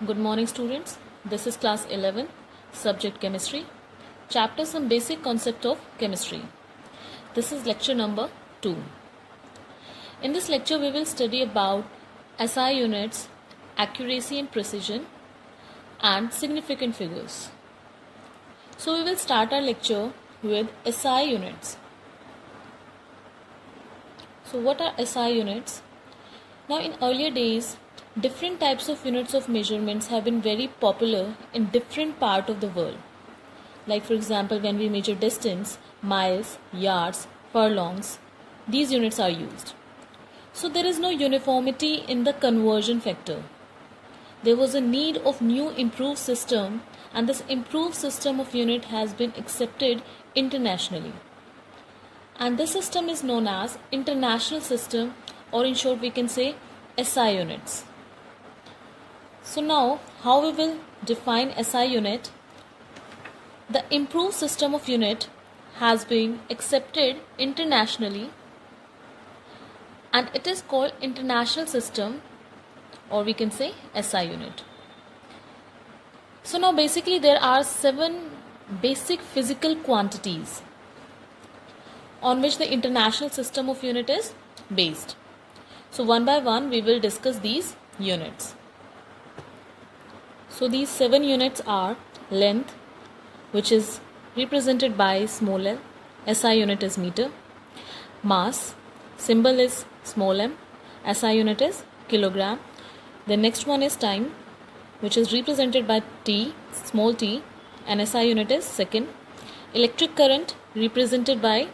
Good morning, students. This is class 11, subject chemistry, chapter some basic concept of chemistry. This is lecture number 2. In this lecture, we will study about SI units, accuracy and precision, and significant figures. So, we will start our lecture with SI units. So, what are SI units? Now, in earlier days, different types of units of measurements have been very popular in different parts of the world. Like for example, when we measure distance, miles, yards, furlongs, these units are used. So there is no uniformity in the conversion factor. There was a need of new improved system, and this improved system of unit has been accepted internationally. And this system is known as international system, or in short we can say SI units. So now, how we will define SI unit? The improved system of unit has been accepted internationally, and it is called international system, or we can say SI unit. So now basically there are 7 basic physical quantities on which the international system of unit is based. So one by one we will discuss these units. So these 7 units are length, which is represented by small l, SI unit is meter. Mass, symbol is small m, SI unit is kilogram. The next one is time, which is represented by T, small t, and SI unit is second. Electric current, represented by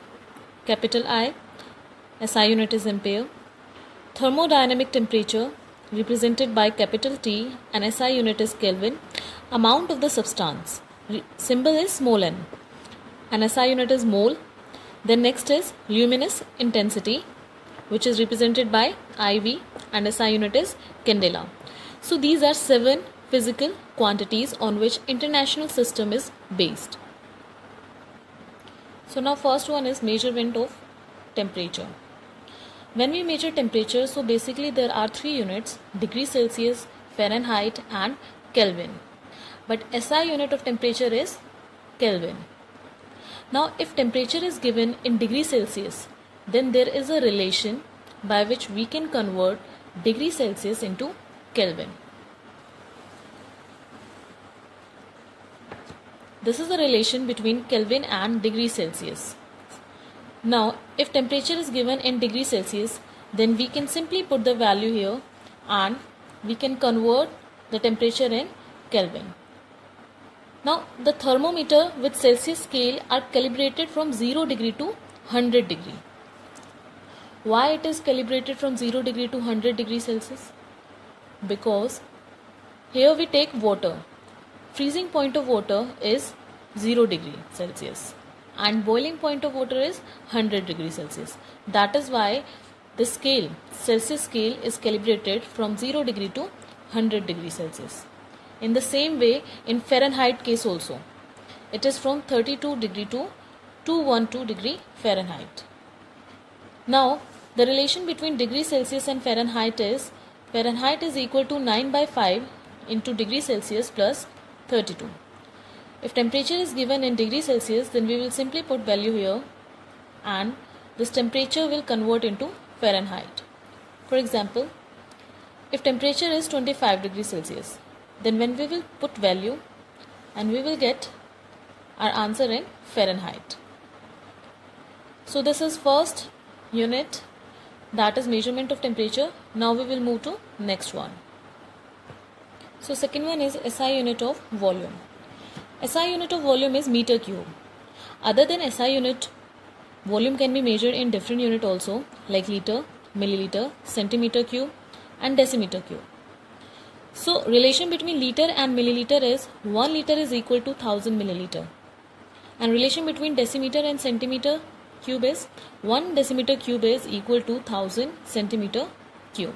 capital I, SI unit is ampere. Thermodynamic temperature, represented by capital T, and SI unit is Kelvin. Amount of the substance, symbol is small n, and SI unit is mole. Then next is luminous intensity, which is represented by IV, and SI unit is candela. So these are 7 physical quantities on which international system is based. So now first one is measurement of temperature. When we measure temperature, so basically there are 3 units: degree Celsius, Fahrenheit, and Kelvin. But SI unit of temperature is Kelvin. Now if temperature is given in degree Celsius, then there is a relation by which we can convert degree Celsius into Kelvin. This is the relation between Kelvin and degree Celsius. Now, if temperature is given in degree Celsius, then we can simply put the value here and we can convert the temperature in Kelvin. Now, the thermometer with Celsius scale are calibrated from 0 degree to 100 degree. Why it is calibrated from 0 degree to 100 degree Celsius? Because here we take water. Freezing point of water is 0 degree Celsius. And boiling point of water is 100 degrees Celsius. That is why the scale, Celsius scale, is calibrated from 0 degree to 100 degrees Celsius. In the same way, in Fahrenheit case also, it is from 32 degree to 212 degree Fahrenheit. Now, the relation between degree Celsius and Fahrenheit is equal to 9 by 5 into degree Celsius plus 32. If temperature is given in degree Celsius, then we will simply put value here and this temperature will convert into Fahrenheit. For example, if temperature is 25 degrees Celsius, then when we will put value and we will get our answer in Fahrenheit. So this is first unit, that is measurement of temperature. Now we will move to next one. So second one is SI unit of volume. SI unit of volume is meter cube. Other than SI unit, volume can be measured in different unit also, like liter, milliliter, centimeter cube, and decimeter cube. So relation between liter and milliliter is 1 liter is equal to 1000 milliliter, and relation between decimeter and centimeter cube is 1 decimeter cube is equal to 1000 centimeter cube.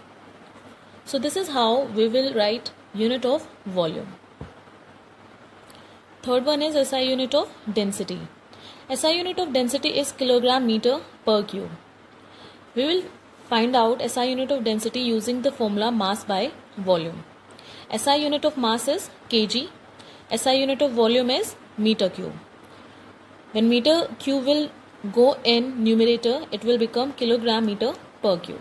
So this is how we will write unit of volume. Third one is SI unit of density. SI unit of density is kilogram meter per cube. We will find out SI unit of density using the formula mass by volume. SI unit of mass is kg. SI unit of volume is meter cube. When meter cube will go in numerator, it will become kilogram meter per cube.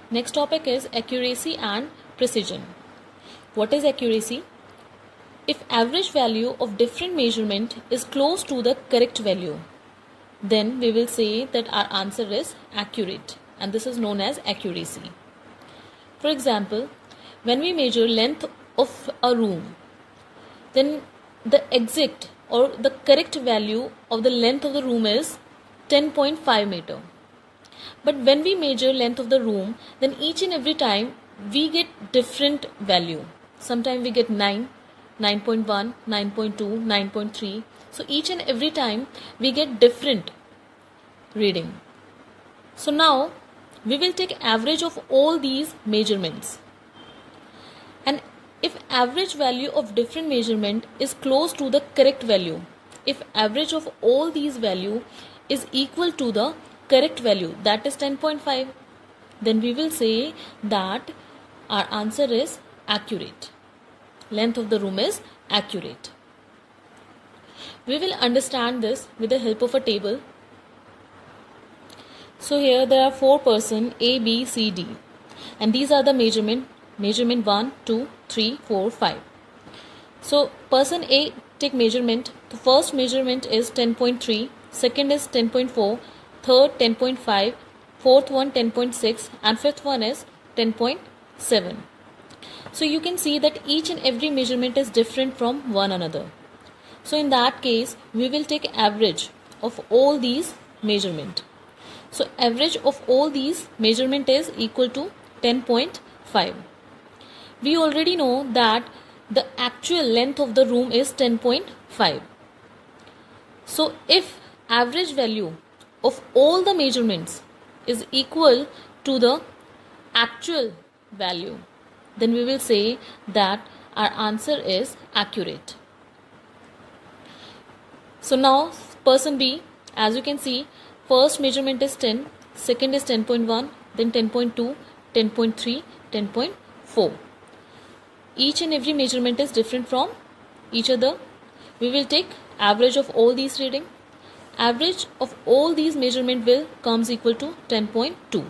Next topic is accuracy and precision. What is accuracy? If average value of different measurement is close to the correct value, then we will say that our answer is accurate, and this is known as accuracy. For example, when we measure length of a room, then the exact or the correct value of the length of the room is 10.5 meter. But when we measure length of the room, then each and every time we get different value. Sometimes we get 9, 9.1, 9.2, 9.3. So each and every time we get different reading. So now we will take average of all these measurements. And if average value of different measurement is close to the correct value, if average of all these value is equal to the correct value, that is 10.5, then we will say that our answer is accurate. Length of the room is accurate. We will understand this with the help of a table. So here there are 4 persons A, B, C, D, and these are the measurement 1, 2, 3, 4, 5. So person A take measurement. The first measurement is 10.3, second is 10.4, third 10.5, fourth one 10.6, and fifth one is 10.7. So you can see that each and every measurement is different from one another. So in that case, we will take average of all these measurement. So average of all these measurement is equal to 10.5. We already know that the actual length of the room is 10.5. So if average value of all the measurements is equal to the actual value, then we will say that our answer is accurate. So now person B, as you can see, first measurement is 10, second is 10.1, then 10.2, 10.3, 10.4. Each and every measurement is different from each other. We will take average of all these reading. Average of all these measurement will comes equal to 10.2.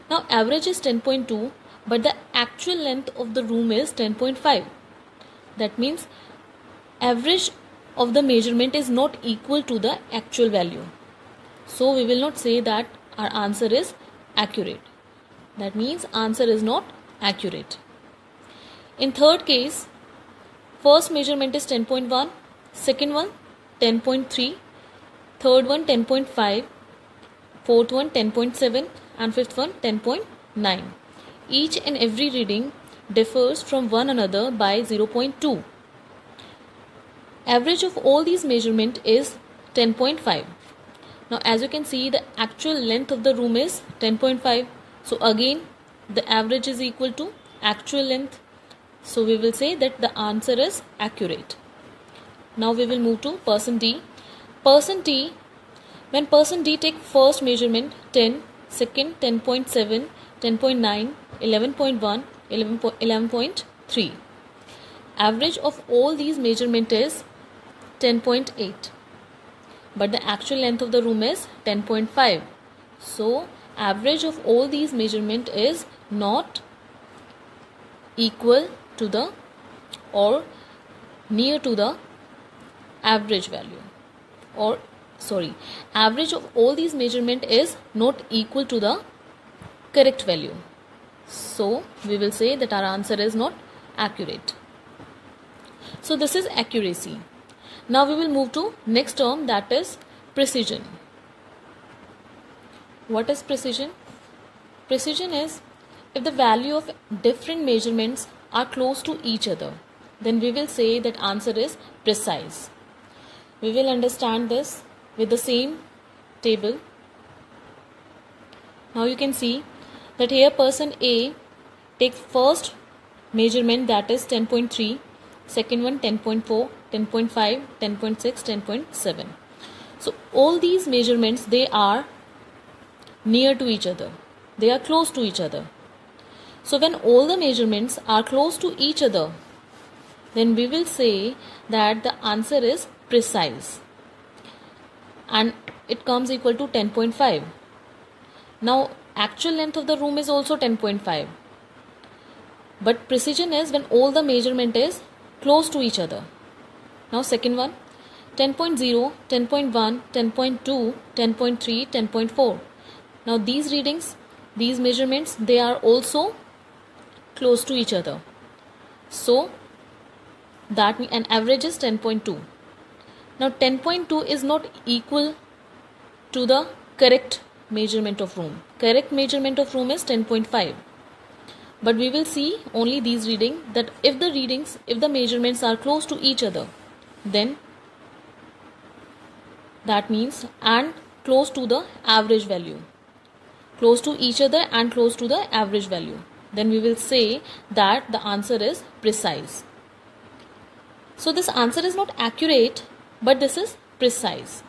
Now average is 10.2, but the actual length of the room is 10.5. That means average of the measurement is not equal to the actual value. So we will not say that our answer is accurate. That means answer is not accurate. In third case, first measurement is 10.1, second one 10.3, third one 10.5, fourth one 10.7, and fifth one 10.9. Each and every reading differs from one another by 0.2. Average of all these measurement is 10.5. Now as you can see, the actual length of the room is 10.5. So again the average is equal to actual length. So we will say that the answer is accurate. Now we will move to person D. Person D, when person D take first measurement 10, second 10.7, 10.9, 11.1, 11.3. Average of all these measurement is 10.8. But the actual length of the room is 10.5. So average of all these measurement is not equal to the or near to the average value, or average of all these measurement is not equal to the correct value. So we will say that our answer is not accurate. So this is accuracy. Now we will move to next term, that is precision. What is precision? Precision is if the value of different measurements are close to each other, then we will say that answer is precise. We will understand this with the same table. Now you can see that here person A takes first measurement, that is 10.3, second one 10.4, 10.5, 10.6, 10.7. So all these measurements, they are near to each other, they are close to each other. So when all the measurements are close to each other, then we will say that the answer is precise, and it comes equal to 10.5. Now actual length of the room is also 10.5, but precision is when all the measurement is close to each other. Now second one, 10.0, 10.1, 10.2, 10.3, 10.4. Now these readings, these measurements, they are also close to each other. So that means an average is 10.2. Now 10.2 is not equal to the correct measurement of room. Correct measurement of room is 10.5. But we will see only these readings, that if the measurements are close to each other, then that means and close to the average value. Close to each other and close to the average value. Then we will say that the answer is precise. So this answer is not accurate, but this is precise.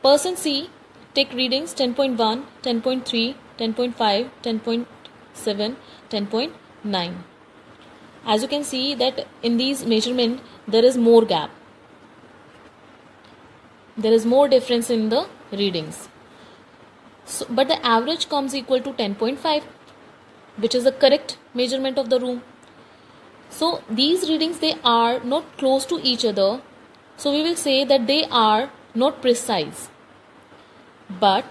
Person C take readings 10.1, 10.3, 10.5, 10.7, 10.9. As you can see that in these measurement there is more gap. There is more difference in the readings. So, but the average comes equal to 10.5, which is the correct measurement of the room. So these readings, they are not close to each other. So we will say that they are not precise, but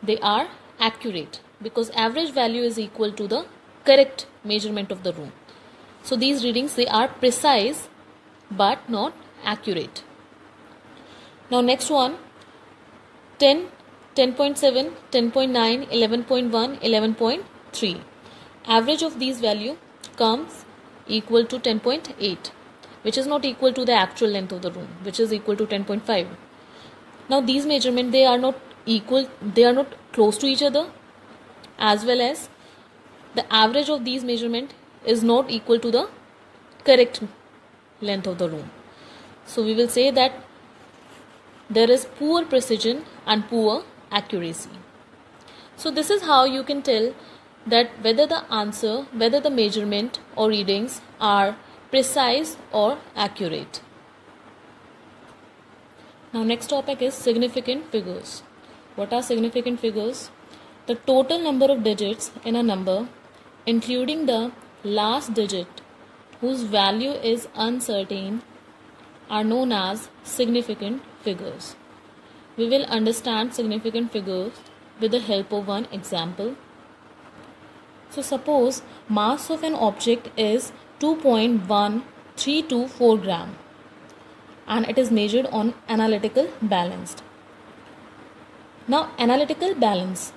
they are accurate, because average value is equal to the correct measurement of the room. So these readings, they are precise but not accurate. Now next one, 10, 10.7, 10.9, 11.1, 11.3. Average of these value comes equal to 10.8, which is not equal to the actual length of the room, which is equal to 10.5. Now these measurements, they are not equal, they are not close to each other, as well as the average of these measurements is not equal to the correct length of the room. So we will say that there is poor precision and poor accuracy. So this is how you can tell that whether the answer, whether the measurement or readings are precise or accurate. Now next topic is significant figures. What are significant figures? The total number of digits in a number, including the last digit whose value is uncertain, are known as significant figures. We will understand significant figures with the help of one example. So suppose mass of an object is 2.1324 gram and it is measured on analytical balanced. Now analytical balance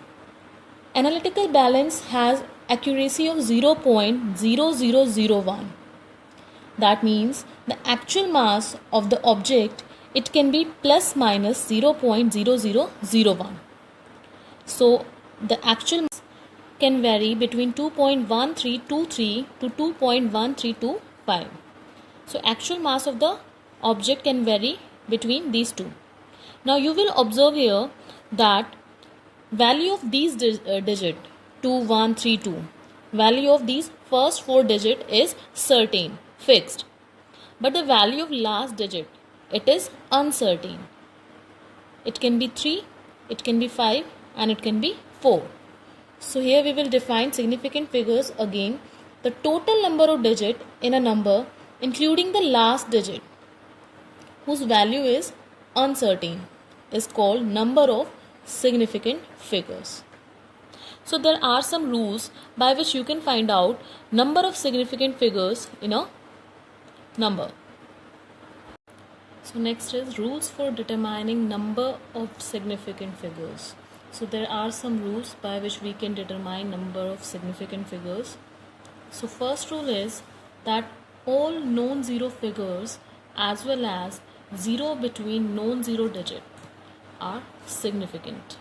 has accuracy of 0.0001. That means the actual mass of the object, it can be plus minus 0.0001. So the actual mass can vary between 2.1323 to 2.1325. So actual mass of the object can vary between these two. Now you will observe here that value of these digit 2132, value of these first 4 digit is certain, fixed, but the value of last digit, it is uncertain. It can be 3, it can be 5, and it can be 4. So here we will define significant figures again. The total number of digit in a number, including the last digit whose value is uncertain, is called number of significant figures. So there are some rules by which you can find out number of significant figures in a number. So next is rules for determining number of significant figures. So there are some rules by which we can determine number of significant figures. So first rule is that all non-zero figures as well as zero between non-zero digit are significant.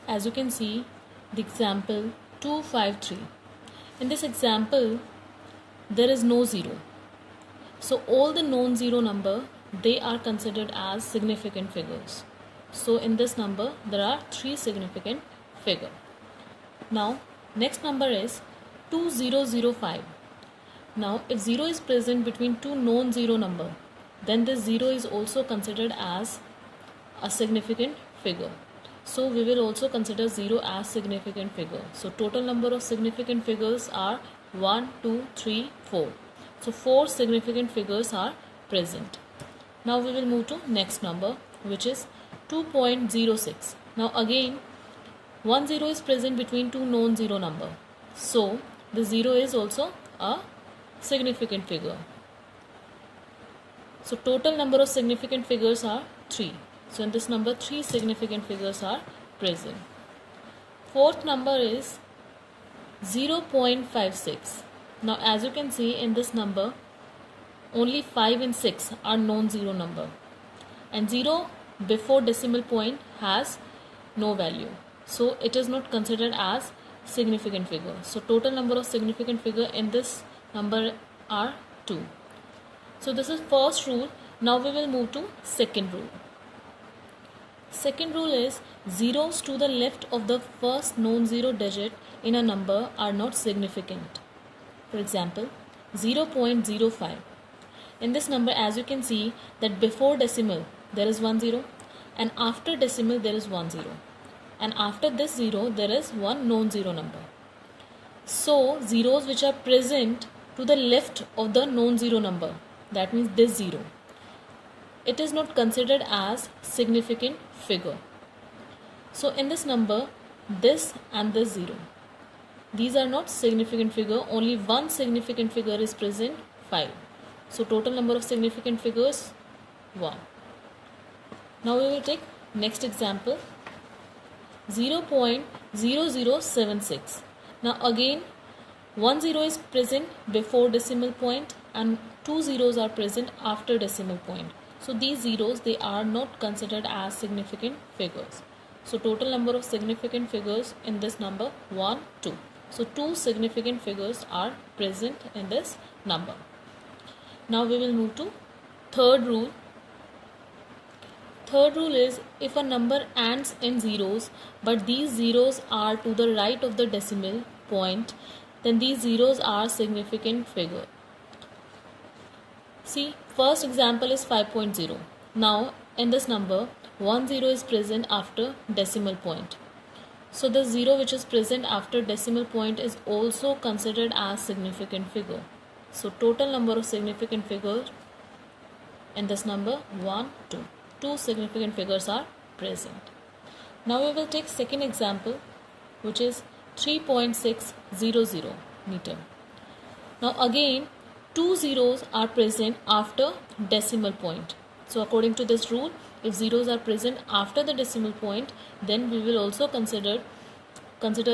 As you can see, the example 253. In this example, there is no zero. So all the non-zero number, they are considered as significant figures. So in this number, there are 3 significant figures. Now, Next number is 2005. Now if 0 is present between two non-zero number, then this 0 is also considered as a significant figure. So we will also consider 0 as significant figure. So total number of significant figures are 1, 2, 3, 4. So 4 significant figures are present. Now we will move to next number, which is 2.06. Now again 1 0 is present between two non-zero number. So the 0 is also a significant figure. So total number of significant figures are 3. So in this number 3 significant figures are present. Fourth number is 0.56. Now as you can see in this number, only 5 and 6 are non-zero number, and 0 before decimal point has no value. So it is not considered as significant figure. So total number of significant figure in this number are 2. So this is first rule. Now we will move to second rule. Second rule is zeros to the left of the first non-zero digit in a number are not significant. For example, 0.05. In this number, as you can see, that before decimal there is 1 0, and after decimal there is 1 0, and after this 0 there is one non-zero number. So zeros which are present to the left of the non-zero number, that means this 0, it is not considered as significant figure. So in this number, this and this 0, these are not significant figure. Only one significant figure is present, 5. So total number of significant figures 1. Now we will take next example, 0.0076. Now again 1 0 is present before decimal point and 2 zeros are present after decimal point. So these zeros, they are not considered as significant figures. So total number of significant figures in this number 1, 2. So 2 significant figures are present in this number. Now we will move to third rule. Third rule is if a number ends in zeros but these zeros are to the right of the decimal point, then these zeros are significant figure. See, first example is 5.0. Now in this number 1 0 is present after decimal point. So the 0 which is present after decimal point is also considered as significant figure. So total number of significant figures in this number 1, 2. 2 significant figures are present. Now we will take second example, which is 3.600 meter. Now again 2 zeros are present after decimal point. So according to this rule, if zeros are present after the decimal point, then we will also consider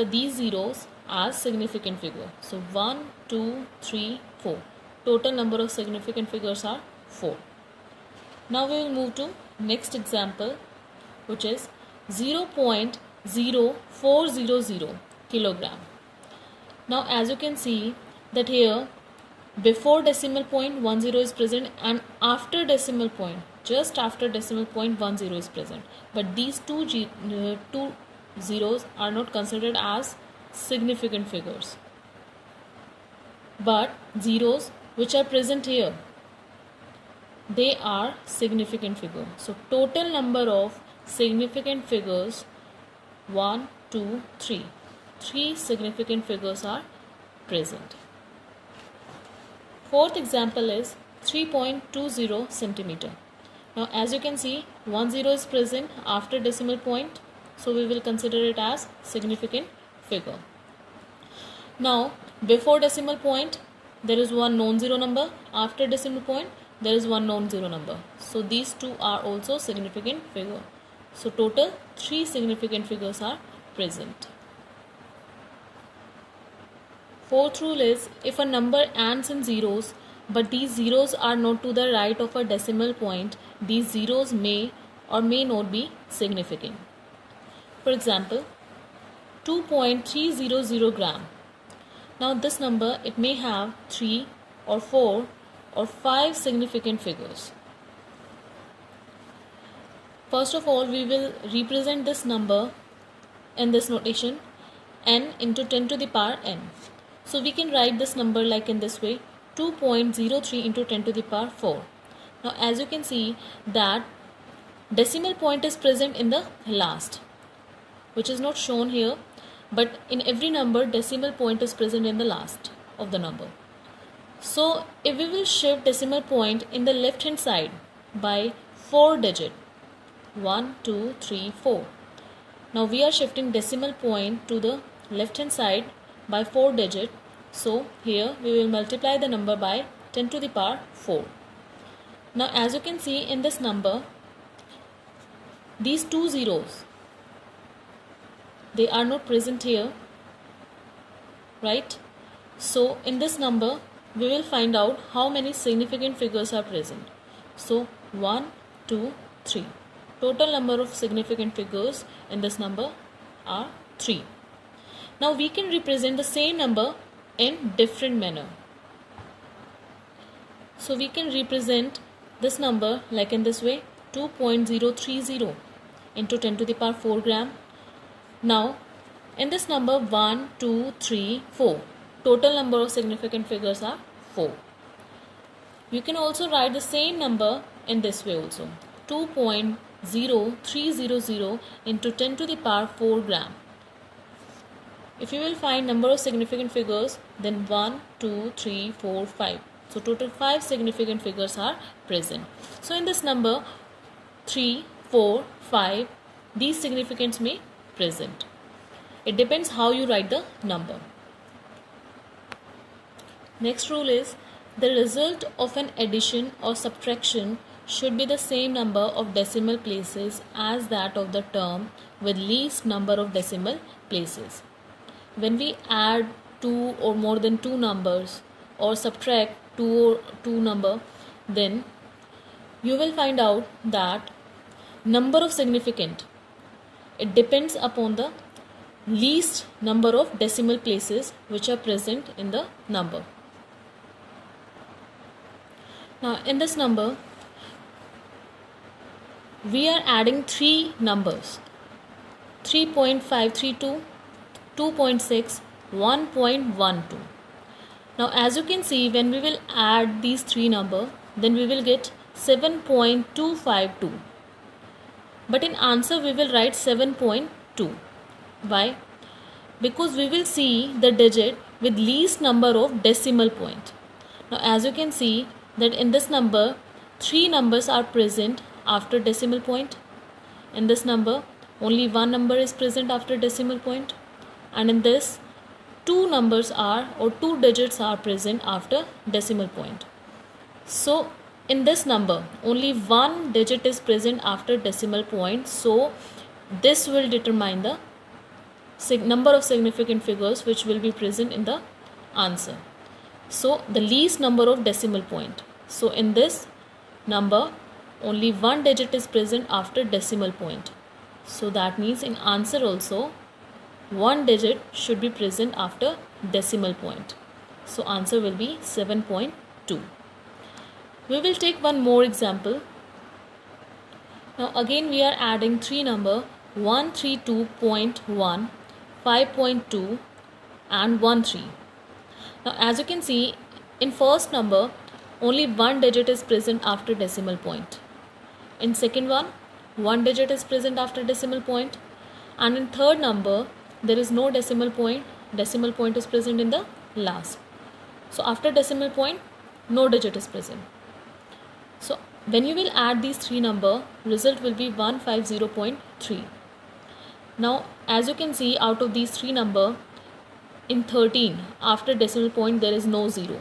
these zeros as significant figure. So 1, 2, 3, 4. Total number of significant figures are 4. Now we will move to next example, which is 0.0400 kilogram. Now as you can see that here before decimal point 1 0 is present, and after decimal point, just after decimal point 1 0 is present. But these two zeros are not considered as significant figures. But zeros which are present here, they are significant figure. So total number of significant figures 1, 2, 3. 3 significant figures are present. Fourth example is 3.20 centimeter. Now as you can see 1 0 is present after decimal point, so we will consider it as significant figure. Now before decimal point there is one non-zero number, after decimal point there is one non-zero number. So these two are also significant figure. So total 3 significant figures are present. Fourth rule is if a number ends in zeros but these zeros are not to the right of a decimal point, these zeros may or may not be significant. For example, 2.300 gram. Now this number, it may have 3 or 4 or 5 significant figures. First of all, we will represent this number in this notation. n into 10 to the power n. So we can write this number like in this way, 2.03 into 10 to the power 4. Now as you can see that decimal point is present in the last, which is not shown here, but in every number decimal point is present in the last of the number. So if we will shift decimal point in the left hand side by 4 digit, 1, 2, 3, 4. Now we are shifting decimal point to the left hand side by 4 digit. So here we will multiply the number by 10 to the power 4. Now as you can see in this number, these two zeros, they are not present here, right? So in this number we will find out how many significant figures are present. So 1, 2, 3. Total number of significant figures in this number are 3. Now we can represent the same number in different manner. So we can represent this number like in this way, 2.030 into 10 to the power 4 gram. Now in this number 1, 2, 3, 4, total number of significant figures are 4. You can also write the same number in this way also, 2.0300 into 10 to the power 4 gram. If you will find number of significant figures, then 1, 2, 3, 4, 5. So total 5 significant figures are present. So in this number 3, 4, 5, these significants may present. It depends how you write the number. Next rule is, the result of an addition or subtraction should be the same number of decimal places as that of the term with least number of decimal places. When we add 2 or more than 2 numbers or subtract 2 number, then you will find out that number of significant, it depends upon the least number of decimal places which are present in the number. Now in this number we are adding 3 numbers, 3.532, 2.6, 1.12. Now as you can see, when we will add these 3 numbers, then we will get 7.252. But in answer we will write 7.2. Why? Because we will see the digit with least number of decimal point. Now as you can see that in this number 3 numbers are present after decimal point. In this number only 1 number is present after decimal point, and in this 2 numbers are, or 2 digits are present after decimal point. So in this number only 1 digit is present after decimal point. So this will determine the number of significant figures which will be present in the answer. So the least number of decimal point. So in this number only 1 digit is present after decimal point. So that means in answer also 1 digit should be present after decimal point. So answer will be 7.2. We will take one more example. Now again we are adding 3 number, 132.1, 5.2 and 13. Now as you can see, in first number only 1 digit is present after decimal point. In second one 1 digit is present after decimal point, and in third number there is no decimal point. Decimal point is present in the last. So after decimal point no digit is present. So when you will add these 3 number, result will be 150.3. Now as you can see, out of these 3 number, in 13 after decimal point there is no 0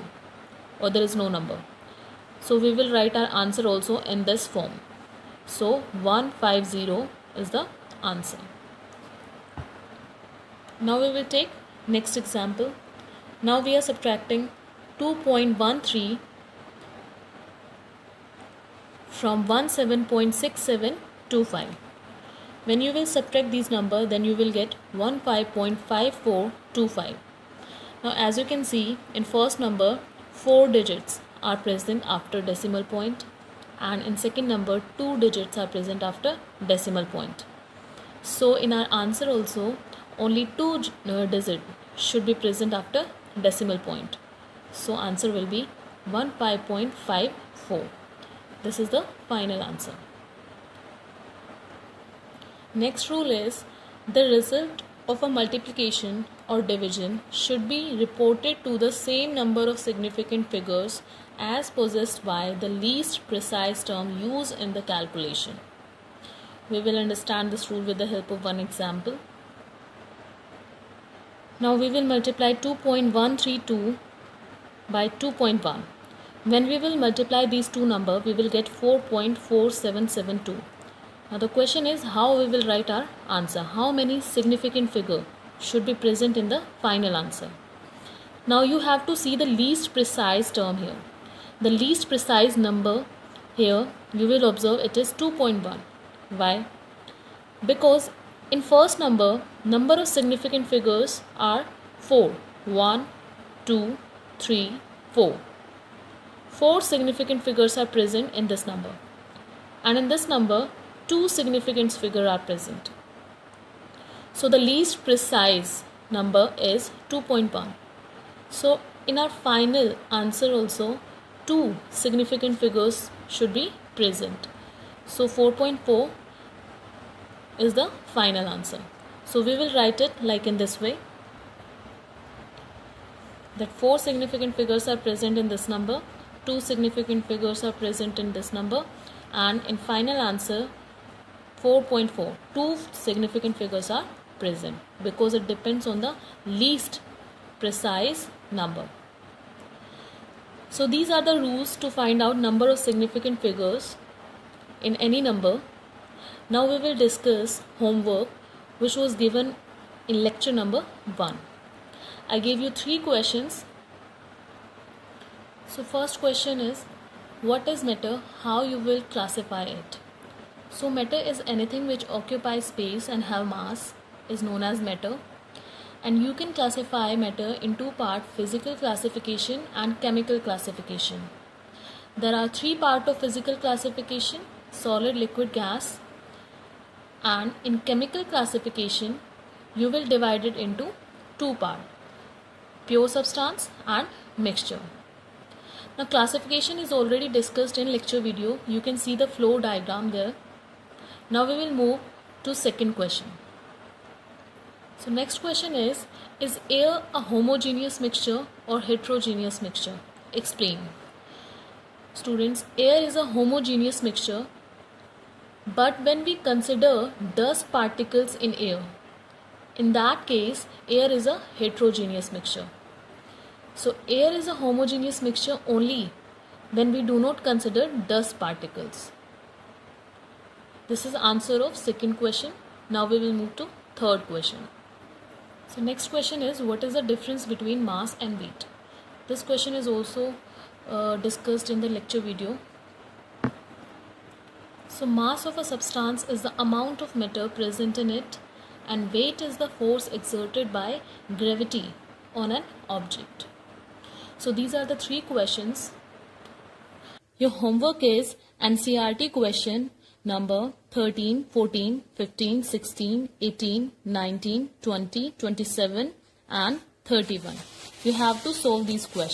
or there is no number. So we will write our answer also in this form. So 150 is the answer. Now we will take next example. Now we are subtracting 2.13 from 17.6725. When you will subtract these numbers, then you will get 15.5425. Now as you can see, in first number 4 digits are present after decimal point, and in second number 2 digits are present after decimal point. So in our answer also only two digits should be present after decimal point. So answer will be 15.54. This is the final answer. Next rule is the result of a multiplication or division should be reported to the same number of significant figures as possessed by the least precise term used in the calculation. We will understand this rule with the help of one example. Now we will multiply 2.132 by 2.1. When we will multiply these two numbers, we will get 4.4772. Now the question is how we will write our answer. How many significant figure should be present in the final answer? Now you have to see the least precise term here. The least precise number here, you will observe it is 2.1. Why? Because in first number of significant figures are 4. 1, 2, 3, 4. 4 significant figures are present in this number. And in this number, 2 significant figures are present. So the least precise number is 2.1. So in our final answer also, 2 significant figures should be present. So 4.4 is the final answer. So we will write it like in this way, that 4 significant figures are present in this number, 2 significant figures are present in this number, and in final answer 4.4, 2 significant figures are present, because it depends on the least precise number. So these are the rules to find out number of significant figures in any number. Now we will discuss homework which was given in lecture number 1. I gave you 3 questions. So first question is, what is matter? How you will classify it? So matter is anything which occupies space and have mass is known as matter. And you can classify matter in two parts, physical classification and chemical classification. There are 3 parts of physical classification: solid, liquid, gas. And in chemical classification, you will divide it into 2 parts, pure substance and mixture. Now classification is already discussed in lecture video. You can see the flow diagram there. Now we will move to second question. So next question is air a homogeneous mixture or heterogeneous mixture? Explain. Students, air is a homogeneous mixture, but when we consider dust particles in air, in that case air is a heterogeneous mixture. So air is a homogeneous mixture only when we do not consider dust particles. This is answer of second question. Now we will move to third question. So next question is, what is the difference between mass and weight? This question is also discussed in the lecture video. So mass of a substance is the amount of matter present in it, and weight is the force exerted by gravity on an object. So these are the 3 questions. Your homework is NCERT question number 13, 14, 15, 16, 18, 19, 20, 27 and 31. You have to solve these questions.